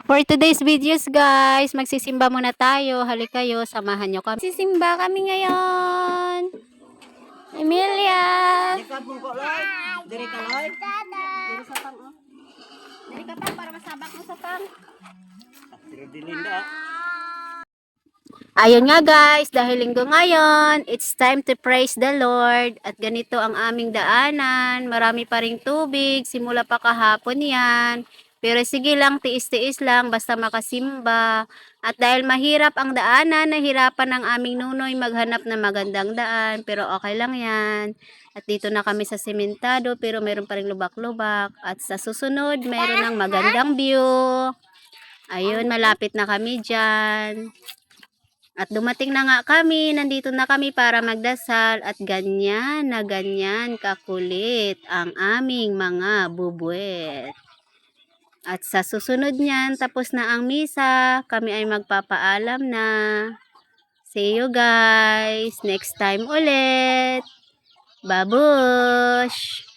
For today's videos guys, magsisimba muna tayo. Halika kayo, samahan nyo kami. Sisimba kami ngayon. Emilia! Likod mo ko, Loy. Diri ka, Loy. Diri sa tang, oh. Dali ka pa para masabak mo sa tang. Diri dininda. Ayun nga guys, dahil linggo ngayon, it's time to praise the Lord. At ganito ang aming daanan. Marami pa ring tubig, simula pa kahapon yan. Pero sige lang, tiis-tiis lang, basta makasimba. At dahil mahirap ang daanan, nahirapan ng aming nunoy maghanap ng magandang daan. Pero okay lang yan. At dito na kami sa sementado, pero meron pa ring lubak-lubak. At sa susunod, meron ng magandang view. Ayun, malapit na kami dyan. At dumating na nga kami, nandito na kami para magdasal at ganyan na ganyan kakulit ang aming mga bubuet. At sa susunod niyan, tapos na ang misa, kami ay magpapaalam na. See you guys, next time ulit. Babush!